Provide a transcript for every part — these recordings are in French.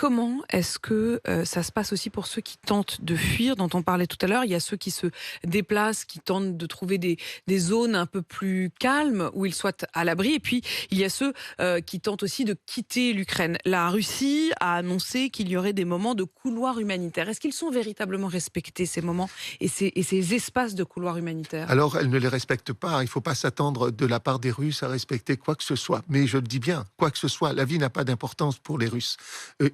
comment est-ce que ça se passe aussi pour ceux qui tentent de fuir, dont on parlait tout à l'heure? Il y a ceux qui se déplacent, qui tentent de trouver des zones un peu plus calmes où ils soient à l'abri. Et puis, il y a ceux qui tentent aussi de quitter l'Ukraine. La Russie a annoncé qu'il y aurait des moments de couloirs humanitaires. Est-ce qu'ils sont véritablement respectés, ces moments et ces espaces de couloirs humanitaires? Alors, elle ne les respecte pas. Il ne faut pas s'attendre de la part des Russes à respecter quoi que ce soit. Mais je le dis bien, quoi que ce soit, la vie n'a pas d'importance pour les Russes.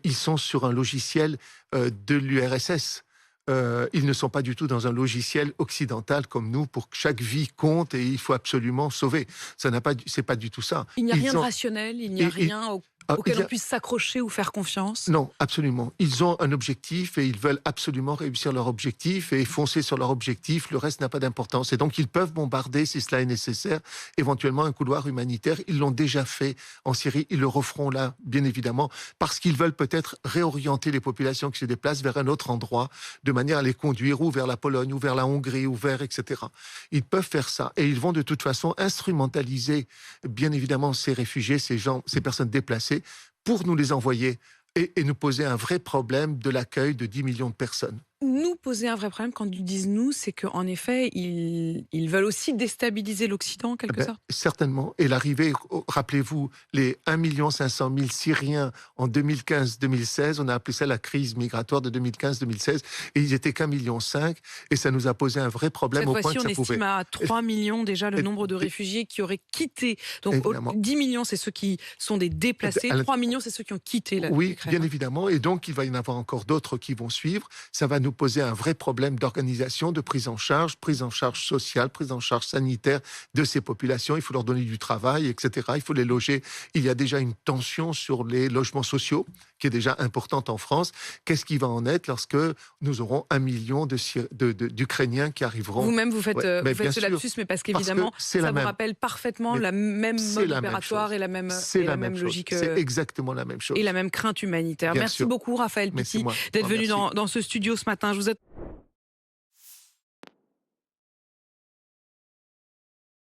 Ils sont sur un logiciel de l'URSS. Ils ne sont pas du tout dans un logiciel occidental comme nous, pour que chaque vie compte et il faut absolument sauver. C'est pas du tout ça. Il n'y a rien de rationnel, il n'y a rien auquel on puisse s'accrocher ou faire confiance? Non, absolument. Ils ont un objectif et ils veulent absolument réussir leur objectif et foncer sur leur objectif. Le reste n'a pas d'importance. Et donc, ils peuvent bombarder, si cela est nécessaire, éventuellement un couloir humanitaire. Ils l'ont déjà fait en Syrie. Ils le referont là, bien évidemment, parce qu'ils veulent peut-être réorienter les populations qui se déplacent vers un autre endroit, de manière à les conduire ou vers la Pologne, ou vers la Hongrie, ou vers, etc. Ils peuvent faire ça. Et ils vont de toute façon instrumentaliser, bien évidemment, ces réfugiés, ces personnes déplacées, pour nous les envoyer et nous poser un vrai problème de l'accueil de 10 millions de personnes. Nous poser un vrai problème, quand ils disent nous, c'est qu'en effet, ils veulent aussi déstabiliser l'Occident, en quelque sorte? Certainement. Et l'arrivée, rappelez-vous, les 1 500 000 Syriens en 2015-2016, on a appelé ça la crise migratoire de 2015-2016, et ils étaient qu'1,5 million, et ça nous a posé un vrai problème. Cette au point fois-ci, que ça on estime à 3 millions déjà le nombre de réfugiés qui auraient quitté. Donc évidemment. 10 millions, c'est ceux qui sont des déplacés, 3 millions, c'est ceux qui ont quitté l'Ukraine. Oui, bien évidemment, et donc il va y en avoir encore d'autres qui vont suivre. Ça va nous poser un vrai problème d'organisation, de prise en charge sociale, prise en charge sanitaire de ces populations. Il faut leur donner du travail, etc. Il faut les loger. Il y a déjà une tension sur les logements sociaux qui est déjà importante en France. Qu'est-ce qui va en être lorsque nous aurons 1 million d'Ukrainiens qui arriveront? Vous-même, vous faites ce lapsus, mais parce qu'évidemment, ça vous rappelle parfaitement la même mode opératoire et la même logique. C'est exactement la même chose. Et la même crainte humanitaire. Merci beaucoup, Raphaël Pitti, d'être venu dans ce studio ce matin. Je vous